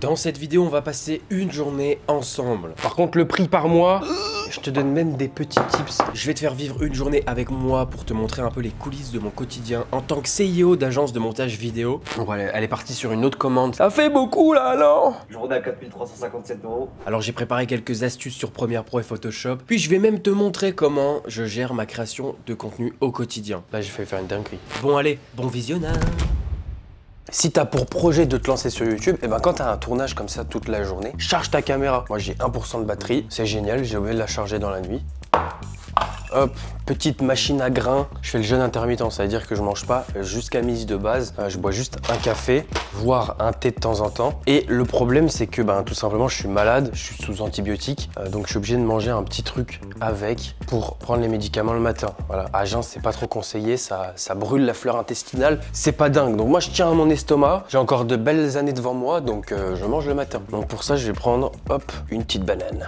Dans cette vidéo, on va passer une journée ensemble. Par contre, le prix par mois, je te donne même des petits tips. Je vais te faire vivre une journée avec moi pour te montrer un peu les coulisses de mon quotidien en tant que CEO d'agence de montage vidéo. Bon, elle est partie sur une autre commande. Ça fait beaucoup là, non? Journée à 4357 €. Alors j'ai préparé quelques astuces sur Premiere Pro et Photoshop. Puis je vais même te montrer comment je gère ma création de contenu au quotidien. Là, j'ai fait faire une dinguerie. Bon allez, bon visionnage. Si t'as pour projet de te lancer sur YouTube, et ben quand t'as un tournage comme ça toute la journée, charge ta caméra. Moi j'ai 1% de batterie, c'est génial, j'ai oublié de la charger dans la nuit. Hop, petite machine à grains. Je fais le jeûne intermittent, ça veut dire que je mange pas jusqu'à midi de base. Je bois juste un café, voire un thé de temps en temps. Et le problème, c'est que tout simplement, je suis malade, je suis sous antibiotiques, donc je suis obligé de manger un petit truc avec pour prendre les médicaments le matin. Voilà, à jeun, c'est pas trop conseillé, ça brûle la flore intestinale, c'est pas dingue. Donc moi, je tiens à mon estomac, j'ai encore de belles années devant moi, donc je mange le matin. Donc pour ça, je vais prendre, hop, une petite banane.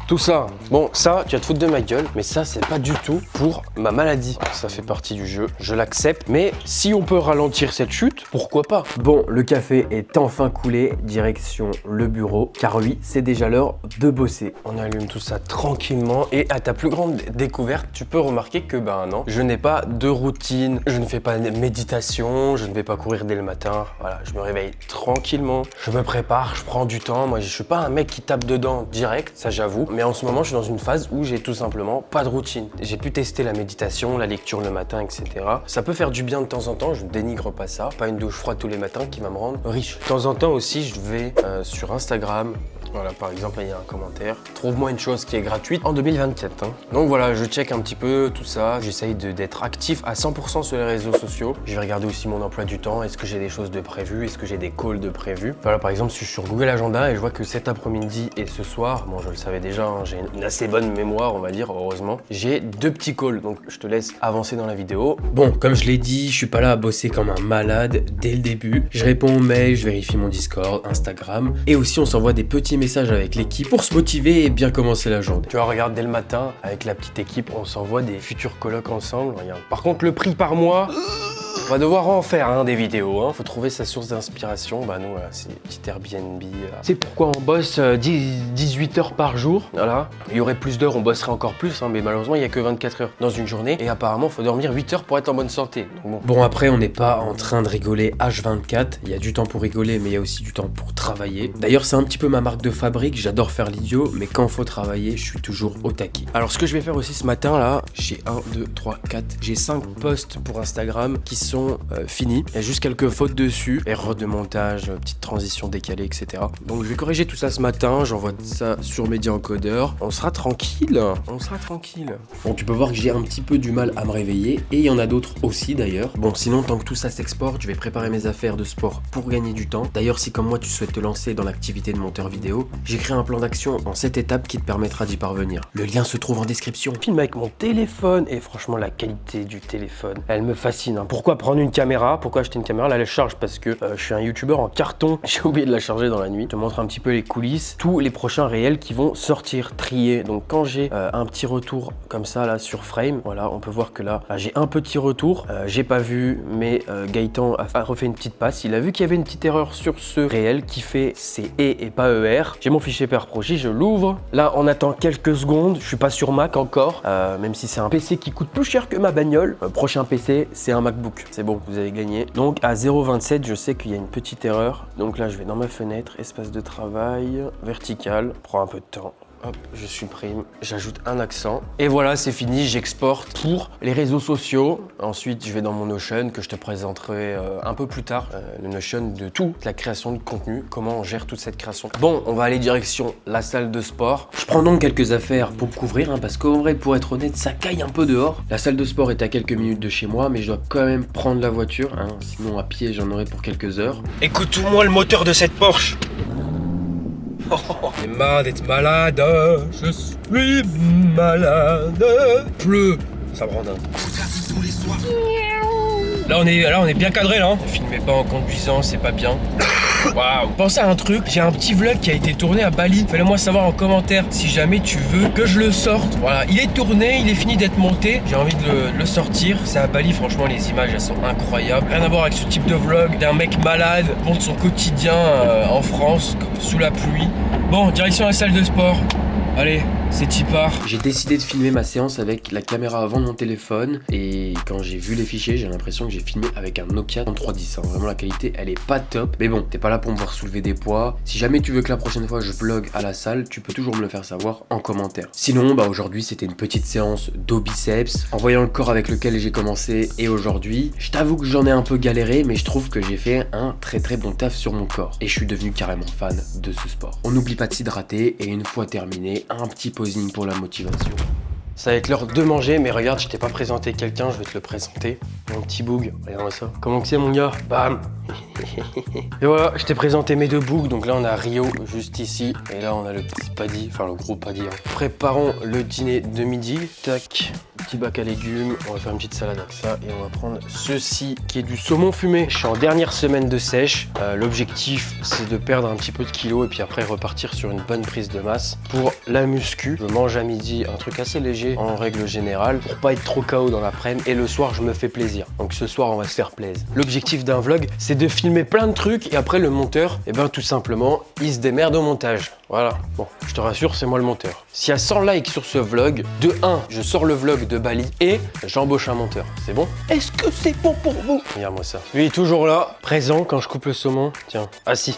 Tout ça, bon ça tu vas te foutre de ma gueule, mais ça c'est pas du tout pour ma maladie. Ça fait partie du jeu, je l'accepte, mais si on peut ralentir cette chute, pourquoi pas? Bon, le café est enfin coulé, direction le bureau, car oui, c'est déjà l'heure de bosser. On allume tout ça tranquillement et à ta plus grande découverte, tu peux remarquer que non, je n'ai pas de routine, je ne fais pas de méditation, je ne vais pas courir dès le matin. Voilà, je me réveille tranquillement, je me prépare, je prends du temps. Moi je suis pas un mec qui tape dedans direct, ça j'avoue, mais en ce moment, je suis dans une phase où j'ai tout simplement pas de routine. J'ai pu tester la méditation, la lecture le matin, etc. Ça peut faire du bien de temps en temps, je ne dénigre pas ça. Pas une douche froide tous les matins qui va me rendre riche. De temps en temps aussi, je vais sur Instagram. Voilà, par exemple, là, il y a un commentaire. Trouve-moi une chose qui est gratuite en 2024. Donc voilà, je check un petit peu tout ça. J'essaye d'être actif à 100% sur les réseaux sociaux. Je vais regarder aussi mon emploi du temps. Est-ce que j'ai des choses de prévues? Est-ce que j'ai des calls de prévus? Voilà, par exemple, si je suis sur Google Agenda et je vois que cet après-midi et ce soir, bon, je le savais déjà, j'ai une assez bonne mémoire, on va dire, heureusement. J'ai 2 petits calls, donc je te laisse avancer dans la vidéo. Bon, comme je l'ai dit, je suis pas là à bosser comme un malade dès le début. Je réponds aux mails, je vérifie mon Discord, Instagram. Et aussi, on s'envoie des petpetits messages avec l'équipe pour se motiver et bien commencer la journée. Tu vois, regarde, dès le matin, avec la petite équipe, on s'envoie des futurs colloques ensemble. Regarde. Par contre, le prix par mois, on va devoir en faire des vidéos. Faut trouver sa source d'inspiration. Nous, voilà, c'est petit Airbnb. C'est pourquoi on bosse 18 heures par jour. Voilà. Il y aurait plus d'heures, on bosserait encore plus, mais malheureusement, il n'y a que 24 heures dans une journée. Et apparemment, il faut dormir 8 heures pour être en bonne santé. Donc, bon, après, on n'est pas en train de rigoler H24. Il y a du temps pour rigoler, mais il y a aussi du temps pour travailler. D'ailleurs, c'est un petit peu ma marque de fabrique. J'adore faire l'idiot, mais quand il faut travailler, je suis toujours au taquet. Alors, ce que je vais faire aussi ce matin, là, j'ai 1, 2, 3, 4, j'ai 5 posts pour Instagram qui sont finis. Il y a juste quelques fautes dessus, erreur de montage, petite transition décalée, etc. Donc, je vais corriger tout ça ce matin. J'envoie ça sur Media Encodeur. On sera tranquille. On sera tranquille. Bon, tu peux voir que j'ai un petit peu du mal à me réveiller, et il y en a d'autres aussi d'ailleurs. Bon, sinon, tant que tout ça s'exporte, je vais préparer mes affaires de sport pour gagner du temps. D'ailleurs, si comme moi, tu souhaites te lancer dans l'activité de monteur vidéo, j'ai créé un plan d'action en 7 étapes qui te permettra d'y parvenir. Le lien se trouve en description. Je filme avec mon téléphone et franchement la qualité du téléphone, elle me fascine. Pourquoi prendre une caméra? Pourquoi acheter une caméra? Là, elle charge parce que je suis un youtubeur en carton. J'ai oublié de la charger dans la nuit. Je te montre un petit peu les coulisses, tous les prochains réels qui vont sortir, triés. Donc quand j'ai un petit retour comme ça là sur Frame, voilà, on peut voir que là j'ai un petit retour. J'ai pas vu, mais Gaëtan a refait une petite passe. Il a vu qu'il y avait une petite erreur sur ce réel qui fait c'est et pas ER. J'ai mon fichier PRProJ, je l'ouvre. Là, on attend quelques secondes. Je suis pas sur Mac encore, même si c'est un PC qui coûte plus cher que ma bagnole. Prochain PC, c'est un MacBook. C'est bon, vous avez gagné. Donc à 0,27, je sais qu'il y a une petite erreur. Donc là, je vais dans ma fenêtre, espace de travail, vertical. Prend un peu de temps. Hop, je supprime, j'ajoute un accent. Et voilà, c'est fini, j'exporte pour les réseaux sociaux. Ensuite, je vais dans mon Notion que je te présenterai un peu plus tard. Le Notion de toute la création de contenu, comment on gère toute cette création. Bon, on va aller direction la salle de sport. Je prends donc quelques affaires pour me couvrir, parce qu'en vrai, pour être honnête, ça caille un peu dehors. La salle de sport est à quelques minutes de chez moi, mais je dois quand même prendre la voiture, sinon à pied, j'en aurai pour quelques heures. Écoute-moi le moteur de cette Porsche. J'ai marre d'être malade, je suis malade. Pleut, ça me rend dingue. Là on est bien cadré là. Ne filmez pas en conduisant, c'est pas bien. Waouh. Pensez à un truc, j'ai un petit vlog qui a été tourné à Bali. Fais-le moi savoir en commentaire si jamais tu veux que je le sorte. Voilà, il est tourné, il est fini d'être monté. J'ai envie de le sortir. C'est à Bali, franchement, les images, elles sont incroyables. Rien à voir avec ce type de vlog d'un mec malade, montre son quotidien en France, sous la pluie. Bon, direction la salle de sport. Allez, c'est y part. J'ai décidé de filmer ma séance avec la caméra avant mon téléphone et quand j'ai vu les fichiers, j'ai l'impression que j'ai filmé avec un Nokia 3310. Hein. Vraiment la qualité, elle est pas top. Mais bon, t'es pas là pour me voir soulever des poids. Si jamais tu veux que la prochaine fois je vlog à la salle, tu peux toujours me le faire savoir en commentaire. Sinon, bah aujourd'hui c'était une petite séance dos biceps. En voyant le corps avec lequel j'ai commencé et aujourd'hui, je t'avoue que j'en ai un peu galéré, mais je trouve que j'ai fait un très bon taf sur mon corps. Et je suis devenu carrément fan de ce sport. On n'oublie pas de s'hydrater et une fois terminé, un petit posing pour la motivation. Ça va être l'heure de manger, mais regarde, je t'ai pas présenté quelqu'un, je vais te le présenter. Mon petit boug, regarde ça. Comment que c'est mon gars? Bam. Et voilà, je t'ai présenté mes deux bougs, donc là on a Rio juste ici, et là on a le petit paddy, enfin le gros paddy. Hein. Préparons le dîner de midi, tac, petit bac à légumes, on va faire une petite salade avec ça, et on va prendre ceci qui est du saumon fumé. Je suis en dernière semaine de sèche, l'objectif c'est de perdre un petit peu de kilos, et puis après repartir sur une bonne prise de masse. Pour la muscu, je mange à midi un truc assez léger en règle générale, pour pas être trop KO dans l'après-midi, et le soir je me fais plaisir. Donc ce soir on va se faire plaisir. L'objectif d'un vlog, c'est de filmer plein de trucs et après le monteur, et ben tout simplement, il se démerde au montage. Voilà. Bon, je te rassure, c'est moi le monteur. S'il y a 100 likes sur ce vlog, de 1, je sors le vlog de Bali et j'embauche un monteur. C'est bon? Est-ce que c'est bon pour vous? Regarde-moi ça. Lui est toujours là, présent quand je coupe le saumon. Tiens, assis.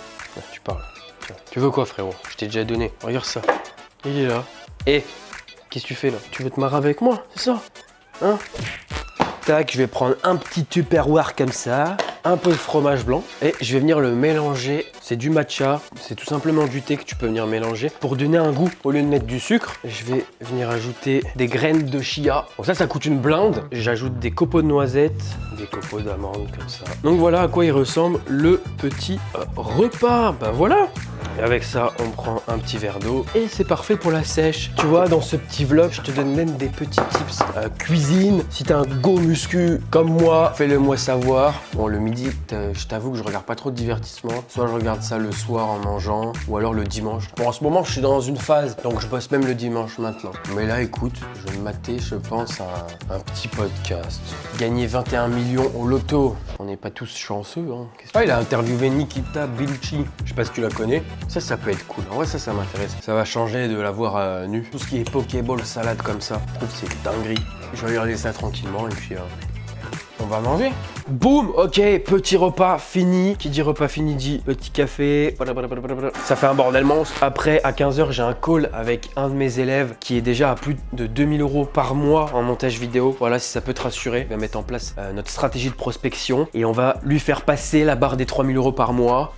Tu parles. Tiens. Tu veux quoi, frérot? Je t'ai déjà donné. Regarde ça. Il est là. Et qu'est-ce que tu fais là? Tu veux te marrer avec moi? C'est ça? Hein? Tac, je vais prendre un petit tupperware comme ça, un peu de fromage blanc et je vais venir le mélanger. C'est du matcha, c'est tout simplement du thé que tu peux venir mélanger pour donner un goût. Au lieu de mettre du sucre, je vais venir ajouter des graines de chia. Donc ça coûte une blinde. J'ajoute des copeaux de noisettes, des copeaux d'amandes comme ça. Donc voilà à quoi il ressemble le petit repas. Ben voilà. Et avec ça, on prend un petit verre d'eau et c'est parfait pour la sèche. Tu vois, dans ce petit vlog, je te donne même des petits tips cuisine. Si t'es un go muscu comme moi, fais-le moi savoir. Bon, le midi, je t'avoue que je regarde pas trop de divertissement. Soit je regarde ça le soir en mangeant, ou alors le dimanche. Bon, en ce moment, je suis dans une phase, donc je bosse même le dimanche maintenant. Mais là, écoute, je vais me mater, je pense, à un petit podcast. Gagner 21 millions au loto. On n'est pas tous chanceux, hein. Il a interviewé Nikita Bellucci. Je sais pas si tu la connais. Ça peut être cool. En vrai, ça m'intéresse. Ça va changer de la voir nue. Tout ce qui est Pokéball, salade comme ça, je trouve que c'est dinguerie. Je vais regarder ça tranquillement et puis on va manger. Boum, ok, petit repas fini. Qui dit repas fini dit petit café. Ça fait un bordel monstre. Après, à 15h, j'ai un call avec un de mes élèves qui est déjà à plus de 2000 € par mois en montage vidéo. Voilà, si ça peut te rassurer, on va mettre en place notre stratégie de prospection et on va lui faire passer la barre des 3000 € par mois.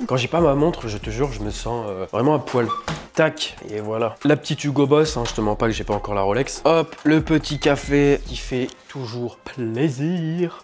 Quand j'ai pas ma montre, je te jure, je me sens vraiment à poil. Tac, et voilà. La petite Hugo Boss, hein, je te mens pas que j'ai pas encore la Rolex. Hop, le petit café qui fait toujours plaisir.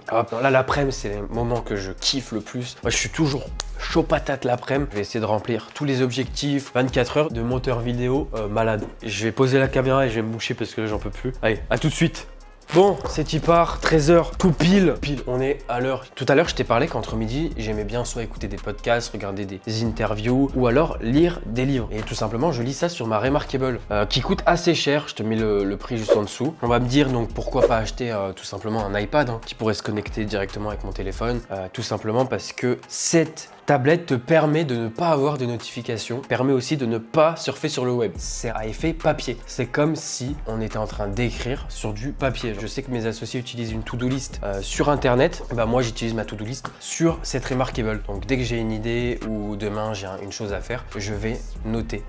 Hop, là l'après-midi, c'est les moments que je kiffe le plus. Moi, je suis toujours chaud patate l'après-midi. Je vais essayer de remplir tous les objectifs. 24 heures de monteur vidéo malade. Je vais poser la caméra et je vais me moucher parce que là, j'en peux plus. Allez, à tout de suite. Bon, c'est y part, 13h, tout pile, on est à l'heure. Tout à l'heure, je t'ai parlé qu'entre midi, j'aimais bien soit écouter des podcasts, regarder des interviews ou alors lire des livres. Et tout simplement, je lis ça sur ma Remarkable, qui coûte assez cher. Je te mets le prix juste en dessous. On va me dire donc pourquoi pas acheter tout simplement un iPad qui pourrait se connecter directement avec mon téléphone. Tout simplement parce que cette tablette te permet de ne pas avoir de notifications, permet aussi de ne pas surfer sur le web. C'est à effet papier. C'est comme si on était en train d'écrire sur du papier. Je sais que mes associés utilisent une to-do list sur internet. Bah moi j'utilise ma to-do list sur cette Remarkable. Donc dès que j'ai une idée ou demain j'ai une chose à faire, je vais noter.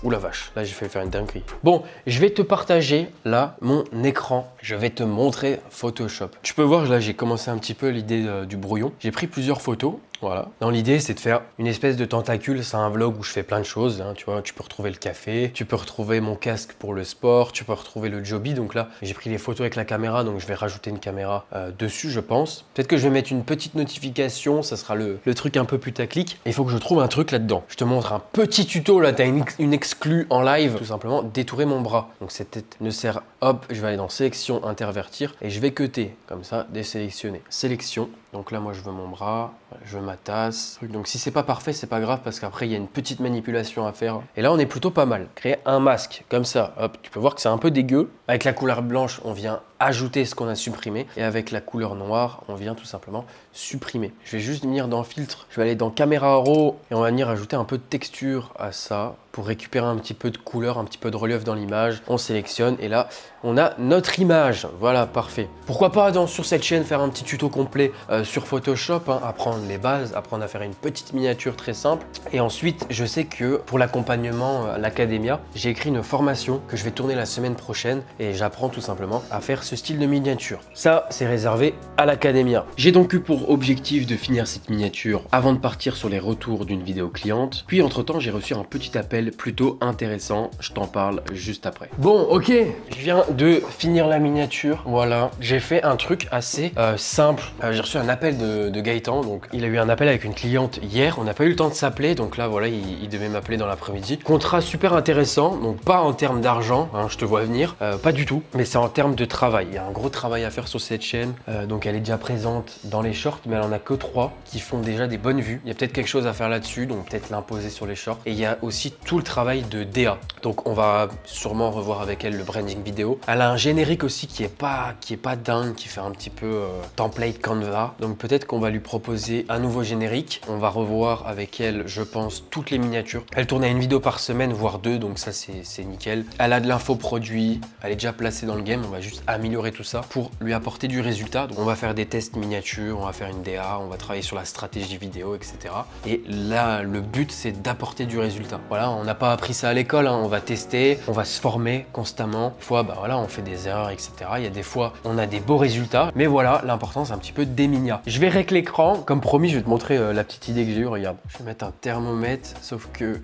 Ouh la vache, là j'ai fait faire une dinguerie. Bon, je vais te partager là mon écran. Je vais te montrer Photoshop. Tu peux voir là j'ai commencé un petit peu l'idée du brouillon. J'ai pris plusieurs photos. Voilà. Dans l'idée, c'est de faire une espèce de tentacule. C'est un vlog où je fais plein de choses. Hein, tu vois, tu peux retrouver le café, tu peux retrouver mon casque pour le sport, tu peux retrouver le Joby. Donc là, j'ai pris les photos avec la caméra, donc je vais rajouter une caméra dessus, je pense. Peut-être que je vais mettre une petite notification. Ça sera le truc un peu putaclic. Il faut que je trouve un truc là-dedans. Je te montre un petit tuto. Là, tu as une exclue en live. Tout simplement, détourer mon bras. Donc cette tête ne sert. Hop, je vais aller dans sélection, intervertir et je vais cutter. Comme ça, désélectionner. Sélection. Donc là, moi, je veux mon bras, je veux ma tasse. Donc si c'est pas parfait, c'est pas grave parce qu'après, il y a une petite manipulation à faire. Et là, on est plutôt pas mal. Créer un masque comme ça. Hop, tu peux voir que c'est un peu dégueu. Avec la couleur blanche, on vient ajouter ce qu'on a supprimé. Et avec la couleur noire, on vient tout simplement supprimer. Je vais juste venir dans filtre. Je vais aller dans caméra raw et on va venir ajouter un peu de texture à ça pour récupérer un petit peu de couleur, un petit peu de relief dans l'image. On sélectionne et là, on a notre image. Voilà, parfait. Pourquoi pas sur cette chaîne faire un petit tuto complet sur Photoshop, hein, apprendre les bases, apprendre à faire une petite miniature très simple. Et ensuite, je sais que pour l'accompagnement à l'Academia, j'ai écrit une formation que je vais tourner la semaine prochaine et j'apprends tout simplement à faire ce style de miniature. Ça, c'est réservé à l'Academia. J'ai donc eu pour objectif de finir cette miniature avant de partir sur les retours d'une vidéo cliente. Puis entre-temps, j'ai reçu un petit appel plutôt intéressant. Je t'en parle juste après. Bon, ok, je viens de finir la miniature. Voilà, j'ai fait un truc assez simple. J'ai reçu un appel de Gaëtan. Donc, il a eu un appel avec une cliente hier. On n'a pas eu le temps de s'appeler. Donc là, voilà, il devait m'appeler dans l'après-midi. Contrat super intéressant. Donc, pas en termes d'argent, hein, je te vois venir. Pas du tout. Mais c'est en termes de travail. Il y a un gros travail à faire sur cette chaîne. Donc, elle est déjà présente dans les shorts, mais elle en a que 3 qui font déjà des bonnes vues. Il y a peut-être quelque chose à faire là-dessus. Donc, peut-être l'imposer sur les shorts. Et il y a aussi tout le travail de DA. Donc, on va sûrement revoir avec elle le branding vidéo. Elle a un générique aussi qui est pas dingue, qui fait un petit peu template Canva. Donc peut-être qu'on va lui proposer un nouveau générique. On va revoir avec elle, je pense, toutes les miniatures. Elle tourne à une vidéo par semaine, voire 2, donc ça c'est nickel. Elle a de l'info produit, elle est déjà placée dans le game. On va juste améliorer tout ça pour lui apporter du résultat. Donc on va faire des tests miniatures, on va faire une DA, on va travailler sur la stratégie vidéo, etc. Et là, le but c'est d'apporter du résultat. Voilà, on n'a pas appris ça à l'école, hein. On va tester, on va se former constamment. Des fois, bah voilà, on fait des erreurs, etc. Il y a des fois, on a des beaux résultats. Mais voilà, l'important, c'est un petit peu des minia. Je vais rec l'écran. Comme promis, je vais te montrer la petite idée que j'ai eue. Regarde, je vais mettre un thermomètre, sauf que...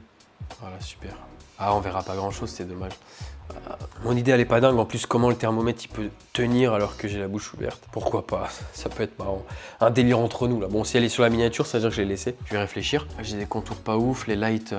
Voilà, super. Ah, on verra pas grand-chose, c'est dommage. Mon idée, elle est pas dingue. En plus, comment le thermomètre, il peut tenir alors que j'ai la bouche ouverte? Pourquoi pas? Ça peut être marrant. Un délire entre nous, là. Bon, si elle est sur la miniature, ça veut dire que je l'ai laissée. Je vais réfléchir. J'ai des contours pas ouf. Les lights,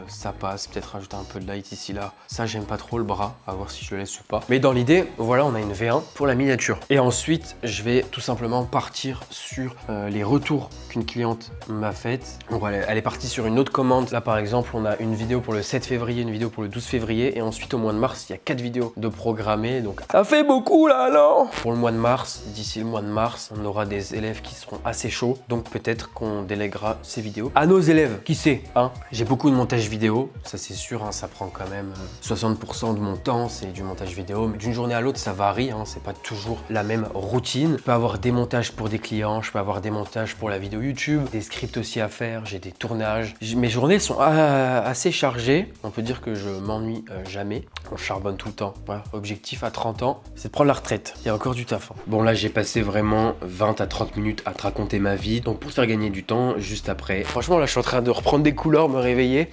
ça passe. Peut-être rajouter un peu de light ici, là. Ça, j'aime pas trop le bras. À voir si je le laisse ou pas. Mais dans l'idée, voilà, on a une V1 pour la miniature. Et ensuite, je vais tout simplement partir sur les retours qu'une cliente m'a faites. Donc, voilà, elle est partie sur une autre commande. Là, par exemple, on a une vidéo pour le 7 février, une vidéo pour le 12 février. Et ensuite, au mois de mars, il y a 4 vidéos de programmées, donc ça fait beaucoup là, non? Pour le mois de mars, d'ici le mois de mars, on aura des élèves qui seront assez chauds, donc peut-être qu'on délèguera ces vidéos à nos élèves. Qui sait, hein? J'ai beaucoup de montage vidéo, ça c'est sûr, hein, ça prend quand même 60% de mon temps, c'est du montage vidéo, mais d'une journée à l'autre, ça varie, hein, c'est pas toujours la même routine. Je peux avoir des montages pour des clients, je peux avoir des montages pour la vidéo YouTube, des scripts aussi à faire, j'ai des tournages. Mes journées sont assez chargées, on peut dire que je m'ennuie jamais. On charbonne tout le temps. Voilà. Objectif à 30 ans, c'est de prendre la retraite. Il y a encore du taf. Hein. Bon, là, j'ai passé vraiment 20 à 30 minutes à te raconter ma vie. Donc, pour te faire gagner du temps, juste après. Franchement, là, je suis en train de reprendre des couleurs, me réveiller.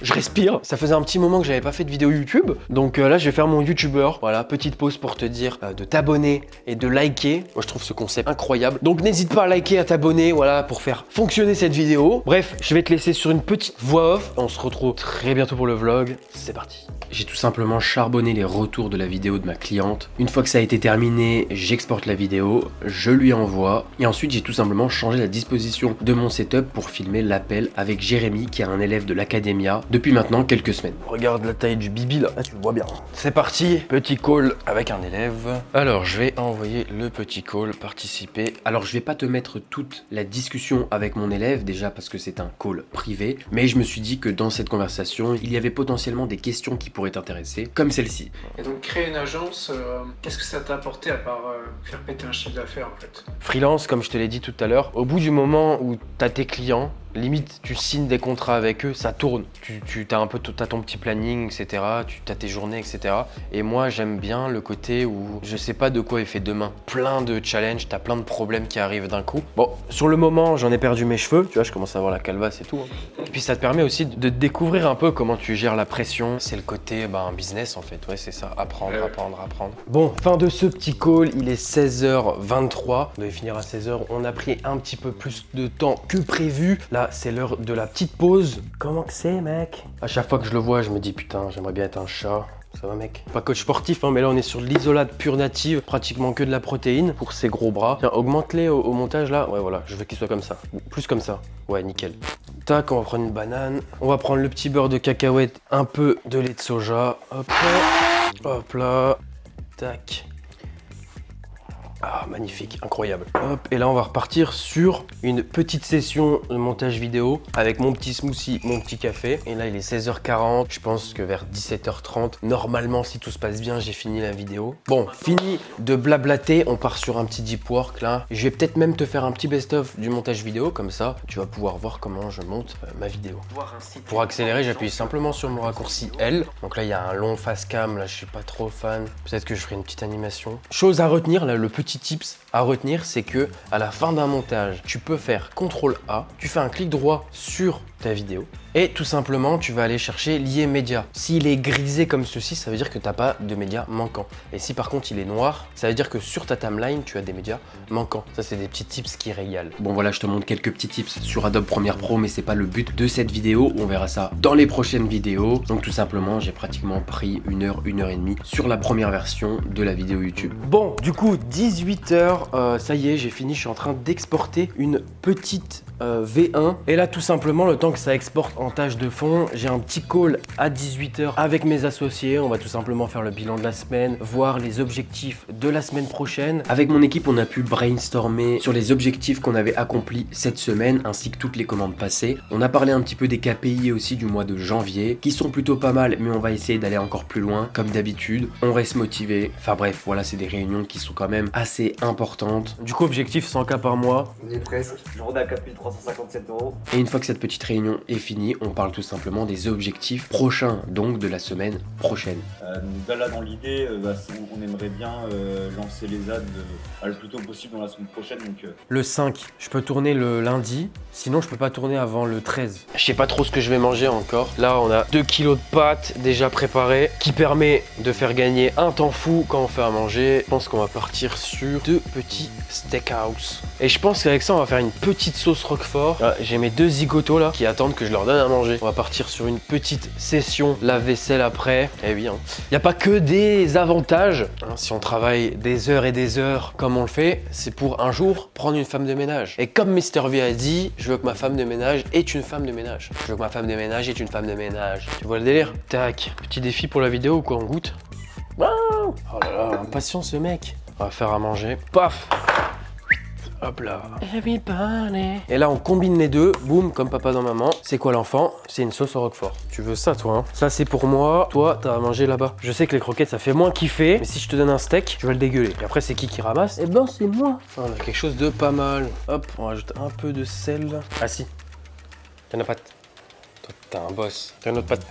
Je respire. Ça faisait un petit moment que j'avais pas fait de vidéo YouTube. Donc là, je vais faire mon YouTuber. Voilà, petite pause pour te dire de t'abonner et de liker. Moi, je trouve ce concept incroyable. Donc, n'hésite pas à liker, à t'abonner, voilà, pour faire fonctionner cette vidéo. Bref, je vais te laisser sur une petite voix off. On se retrouve très bientôt pour le vlog. C'est parti. J'ai tout simplement charbonné les retours de la vidéo de ma cliente. Une fois que ça a été terminé, j'exporte la vidéo, je lui envoie et ensuite j'ai tout simplement changé la disposition de mon setup pour filmer l'appel avec Jérémy qui est un élève de l'Academia depuis maintenant quelques semaines. Regarde la taille du bibi là, tu le vois bien. C'est parti, petit call avec un élève. Alors je vais envoyer le petit call, participer. Alors je vais pas te mettre toute la discussion avec mon élève déjà parce que c'est un call privé, mais je me suis dit que dans cette conversation, il y avait potentiellement des questions qui pourraient t'intéresser, comme celle-ci. Et donc créer une agence, qu'est-ce que ça t'a apporté à part faire péter un chiffre d'affaires en fait? Freelance, comme je te l'ai dit tout à l'heure, au bout du moment où tu as tes clients, limite tu signes des contrats avec eux, ça tourne. Tu as un peu t'as ton petit planning, etc. Tu as tes journées, etc. Et moi j'aime bien le côté où je sais pas de quoi il fait demain. Plein de challenges, t'as plein de problèmes qui arrivent d'un coup. Bon, sur le moment j'en ai perdu mes cheveux, tu vois, je commence à avoir la calvasse et tout. Hein. Et puis ça te permet aussi de découvrir un peu comment tu gères la pression. C'est le côté business en fait, ouais c'est ça, apprendre. Bon, fin de ce petit call, il est 16h23. On devait finir à 16h, on a pris un petit peu plus de temps que prévu. Là, c'est l'heure de la petite pause. Comment que c'est, mec? À chaque fois que je le vois, je me dis putain, j'aimerais bien être un chat. Ça va mec? Pas coach sportif hein, mais là on est sur de l'isolate pure native, pratiquement que de la protéine pour ses gros bras. Tiens, augmente-les au montage là. Ouais voilà, je veux qu'il soit comme ça. Plus comme ça. Ouais nickel. Tac, on va prendre une banane. On va prendre le petit beurre de cacahuète, un peu de lait de soja. Hop là. Hop là. Tac. Ah, magnifique, incroyable. Hop, et là on va repartir sur une petite session de montage vidéo avec mon petit smoothie, mon petit café. Et là il est 16h40, je pense que vers 17h30, normalement si tout se passe bien, j'ai fini la vidéo. Bon, fini de blablater, on part sur un petit deep work là. Je vais peut-être même te faire un petit best-of du montage vidéo, comme ça tu vas pouvoir voir comment je monte ma vidéo. Pour accélérer, j'appuie simplement sur mon raccourci L. Donc là il y a un long face cam, là je suis pas trop fan. Peut-être que je ferai une petite animation. Chose à retenir, là le petit tips à retenir, c'est que à la fin d'un montage, tu peux faire CTRL A, tu fais un clic droit sur ta vidéo et tout simplement tu vas aller chercher lier média. S'il est grisé comme ceci, ça veut dire que tu n'as pas de médias manquants. Et si par contre il est noir, ça veut dire que sur ta timeline tu as des médias manquants. Ça c'est des petits tips qui régalent. Bon voilà, je te montre quelques petits tips sur Adobe Premiere Pro, mais c'est pas le but de cette vidéo. On verra ça dans les prochaines vidéos. Donc tout simplement, j'ai pratiquement pris 1 heure, 1 heure et demie sur la première version de la vidéo YouTube. Bon, du coup 18h, ça y est, j'ai fini. Je suis en train d'exporter une petite V1 et là tout simplement le temps que ça exporte en tâche de fond, j'ai un petit call à 18h avec mes associés. On va tout simplement faire le bilan de la semaine, voir les objectifs de la semaine prochaine. Avec mon équipe, on a pu brainstormer sur les objectifs qu'on avait accomplis cette semaine ainsi que toutes les commandes passées. On a parlé un petit peu des KPI aussi du mois de janvier qui sont plutôt pas mal, mais on va essayer d'aller encore plus loin comme d'habitude. On reste motivé. Enfin bref, voilà, c'est des réunions qui sont quand même assez importantes. Du coup, objectif 100K par mois. On y est presque. Journée à 4357 €. Et une fois que cette petite réunion est finie, on parle tout simplement des objectifs prochains, donc de la semaine prochaine. Là, dans l'idée, on aimerait bien lancer les ads le plus tôt possible dans la semaine prochaine. Donc, Le 5, je peux tourner le lundi, sinon je peux pas tourner avant le 13. Je sais pas trop ce que je vais manger encore. Là, on a 2 kilos de pâtes déjà préparées qui permet de faire gagner un temps fou quand on fait à manger. Je pense qu'on va partir sur 2 petits steakhouse. Et je pense qu'avec ça, on va faire une petite sauce roquefort. Là, j'ai mes 2 zigotos là qui attendent que je leur donne à manger. On va partir sur une petite session lave-vaisselle après. Eh oui, il n'y a pas que des avantages. Si on travaille des heures et des heures comme on le fait, c'est pour un jour prendre une femme de ménage. Et comme Mr V a dit, je veux que ma femme de ménage est une femme de ménage. Je veux que ma femme de ménage est une femme de ménage. Tu vois le délire? Tac, petit défi pour la vidéo ou quoi, on goûte? Oh là là, impatient ce mec. On va faire à manger. Paf! Hop là. Et là, on combine les deux. Boum, comme papa dans maman. C'est quoi l'enfant? C'est une sauce au roquefort. Tu veux ça, toi hein? Ça, c'est pour moi. Toi, t'as à manger là-bas. Je sais que les croquettes, ça fait moins kiffer. Mais si je te donne un steak, tu vas le dégueuler. Et après, c'est qui ramasse? Eh ben, c'est moi. On a quelque chose de pas mal. Hop, on rajoute un peu de sel. Ah si. T'en as pas. Toi, t'as un boss. T'as une autre patte.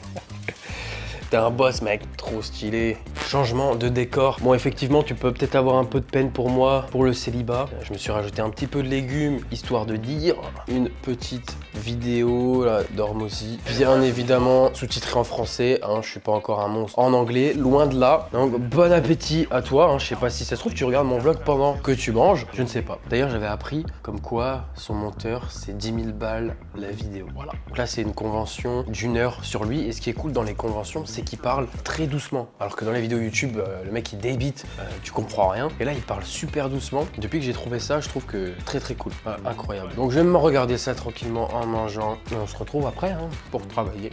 T'es un boss mec, trop stylé. Changement de décor. Bon effectivement tu peux peut-être avoir un peu de peine pour moi, pour le célibat. Je me suis rajouté un petit peu de légumes, histoire de dire. Une petite vidéo là, d'Hormozy. Bien évidemment sous-titré en français, hein, je suis pas encore un monstre en anglais, loin de là. Donc bon appétit à toi, hein. Je sais pas si ça se trouve tu regardes mon vlog pendant que tu manges, je ne sais pas. D'ailleurs j'avais appris comme quoi son monteur c'est 10 000 balles la vidéo. Voilà. Donc là c'est une convention d'1 heure sur lui et ce qui est cool dans les conventions c'est qu'il parle très doucement. Alors que dans les vidéos YouTube, le mec il débite, tu comprends rien. Et là il parle super doucement. Depuis que j'ai trouvé ça, je trouve que très cool. Incroyable. Donc je vais me regarder ça tranquillement en mangeant. Et on se retrouve après hein, pour travailler.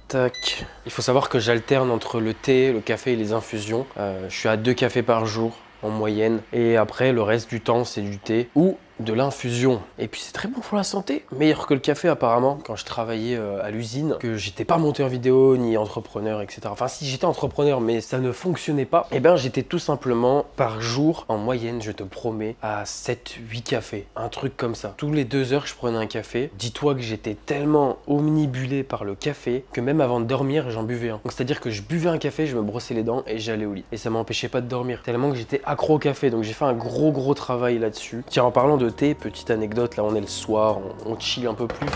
Tac. Il faut savoir que j'alterne entre le thé, le café et les infusions. Je suis à 2 cafés par jour en moyenne. Et après le reste du temps c'est du thé ou de l'infusion. Et puis c'est très bon pour la santé. Meilleur que le café apparemment. Quand je travaillais à l'usine, que j'étais pas monteur vidéo ni entrepreneur, etc. Enfin si j'étais entrepreneur mais ça ne fonctionnait pas. Et ben j'étais tout simplement par jour en moyenne, je te promets, à 7-8 cafés. Un truc comme ça. Tous les 2 heures je prenais un café. Dis-toi que j'étais tellement omnibulé par le café que même avant de dormir j'en buvais un. Donc c'est à dire que je buvais un café, je me brossais les dents et j'allais au lit. Et ça m'empêchait pas de dormir. Tellement que j'étais accro au café. Donc j'ai fait un gros travail là-dessus. Tiens en parlant de de thé. Petite anecdote, là on est le soir, on chill un peu plus.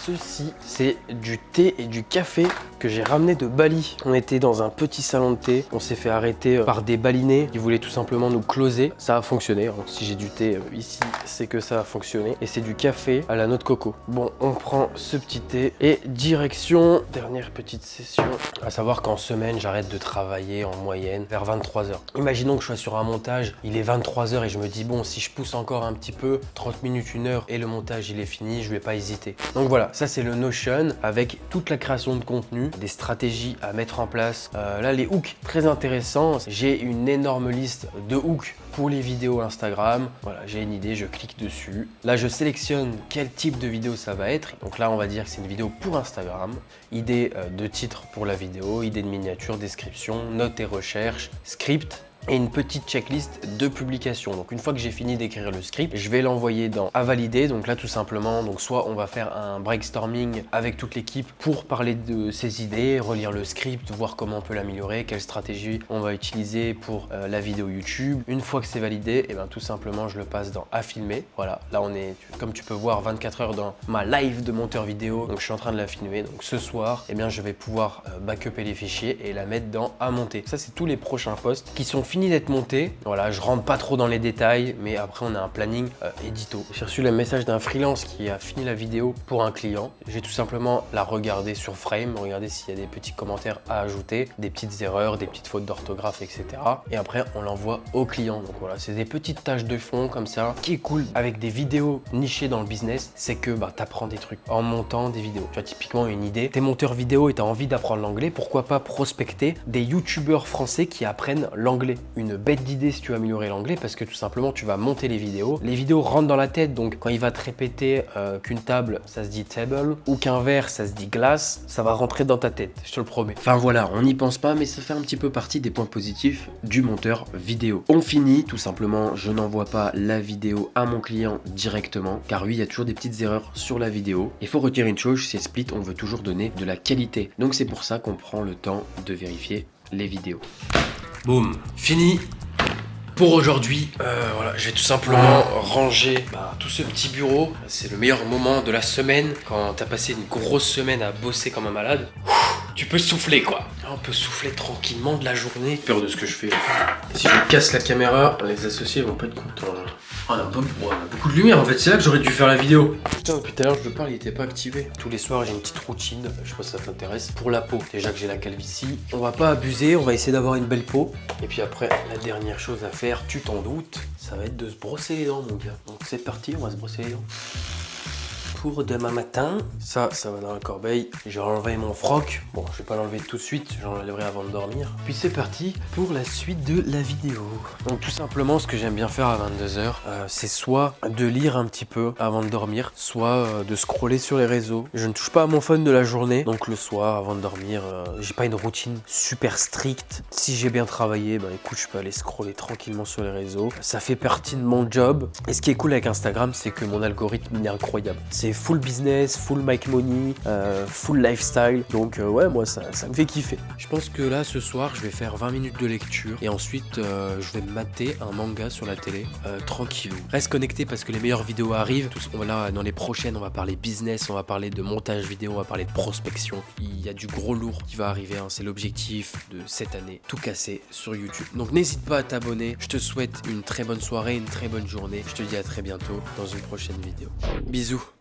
Ceci, c'est du thé et du café que j'ai ramené de Bali. On était dans un petit salon de thé. On s'est fait arrêter par des balinais qui voulaient tout simplement nous closer. Ça a fonctionné. Donc, si j'ai du thé ici, c'est que ça a fonctionné. Et c'est du café à la noix de coco. Bon, on prend ce petit thé et direction, dernière petite session. À savoir qu'en semaine, j'arrête de travailler en moyenne vers 23h. Imaginons que je sois sur un montage, il est 23h et je me dis bon, si je pousse encore un petit peu, 30 minutes, 1 heure et le montage il est fini, je vais pas hésiter. Donc voilà, ça c'est le Notion avec toute la création de contenu, des stratégies à mettre en place. Là les hooks, très intéressants. J'ai une énorme liste de hooks pour les vidéos Instagram. Voilà, j'ai une idée, je clique dessus. Là je sélectionne quel type de vidéo ça va être. Donc là on va dire que c'est une vidéo pour Instagram. Idée de titre pour la vidéo, idée de miniature, description, notes et recherches, script. Et une petite checklist de publication. Donc une fois que j'ai fini d'écrire le script, je vais l'envoyer dans à valider. Donc là tout simplement, donc soit on va faire un brainstorming avec toute l'équipe pour parler de ses idées, relire le script, voir comment on peut l'améliorer, quelle stratégie on va utiliser pour la vidéo YouTube. Une fois que c'est validé, et bien tout simplement je le passe dans à filmer. Voilà, là on est, comme tu peux voir, 24 heures dans ma live de monteur vidéo. Donc je suis en train de la filmer. Donc ce soir, et bien je vais pouvoir backuper les fichiers et la mettre dans à monter. Ça c'est tous les prochains posts qui sont finis d'être montés. Voilà, je rentre pas trop dans les détails, mais après on a un planning édito. J'ai reçu le message d'un freelance qui a fini la vidéo pour un client. J'ai tout simplement la regardé sur Frame, regarder s'il y a des petits commentaires à ajouter, des petites erreurs, des petites fautes d'orthographe, etc. Et après on l'envoie au client. Donc voilà, c'est des petites tâches de fond comme ça. Ce qui est cool avec des vidéos nichées dans le business, c'est que tu apprends des trucs en montant des vidéos. Tu as typiquement une idée, t'es monteur vidéo et tu as envie d'apprendre l'anglais, pourquoi pas prospecter des youtubeurs français qui apprennent l'anglais. Une bête d'idée si tu veux améliorer l'anglais, parce que tout simplement tu vas monter les vidéos rentrent dans la tête. Donc quand il va te répéter qu'une table ça se dit table ou qu'un verre ça se dit glace, ça va rentrer dans ta tête, je te le promets. Enfin voilà, on n'y pense pas, mais ça fait un petit peu partie des points positifs du monteur vidéo. On finit, tout simplement, je n'envoie pas la vidéo à mon client directement, car oui, il y a toujours des petites erreurs sur la vidéo. Il faut retenir une chose, c'est Split, on veut toujours donner de la qualité. Donc c'est pour ça qu'on prend le temps de vérifier les vidéos. Boum, fini pour aujourd'hui. Voilà, je vais tout simplement ranger tout ce petit bureau. C'est le meilleur moment de la semaine, quand t'as passé une grosse semaine à bosser comme un malade. Tu peux souffler quoi. On peut souffler tranquillement de la journée. Peur de ce que je fais. Si je casse la caméra, les associés vont pas être contents. On a beaucoup de lumière en fait, c'est là que j'aurais dû faire la vidéo. Putain, depuis tout à l'heure je te parle, il était pas activé. Tous les soirs j'ai une petite routine, je sais pas si ça t'intéresse. Pour la peau, déjà que j'ai la calvitie, on va pas abuser, on va essayer d'avoir une belle peau. Et puis après, la dernière chose à faire, tu t'en doutes, ça va être de se brosser les dents mon gars. Donc c'est parti, on va se brosser les dents. Pour demain matin, ça va dans la corbeille. J'ai enlevé mon froc. Bon, je vais pas l'enlever tout de suite, j'en l'enlèverai avant de dormir. Puis c'est parti pour la suite de la vidéo. Donc tout simplement, ce que j'aime bien faire à 22h, c'est soit de lire un petit peu avant de dormir, soit de scroller sur les réseaux. Je ne touche pas à mon phone de la journée, donc le soir, avant de dormir, j'ai pas une routine super stricte. Si j'ai bien travaillé, écoute, je peux aller scroller tranquillement sur les réseaux. Ça fait partie de mon job. Et ce qui est cool avec Instagram, c'est que mon algorithme est incroyable. C'est full business, full make money, full lifestyle. Donc ouais, moi ça me fait kiffer. Je pense que là ce soir je vais faire 20 minutes de lecture et ensuite je vais mater un manga sur la télé tranquillou. Reste connecté parce que les meilleures vidéos arrivent. Là, dans les prochaines on va parler business, on va parler de montage vidéo, on va parler de prospection. Il y a du gros lourd qui va arriver, c'est l'objectif de cette année, tout casser sur YouTube. Donc n'hésite pas à t'abonner. Je te souhaite une très bonne soirée, une très bonne journée. Je te dis à très bientôt dans une prochaine vidéo. Bisous.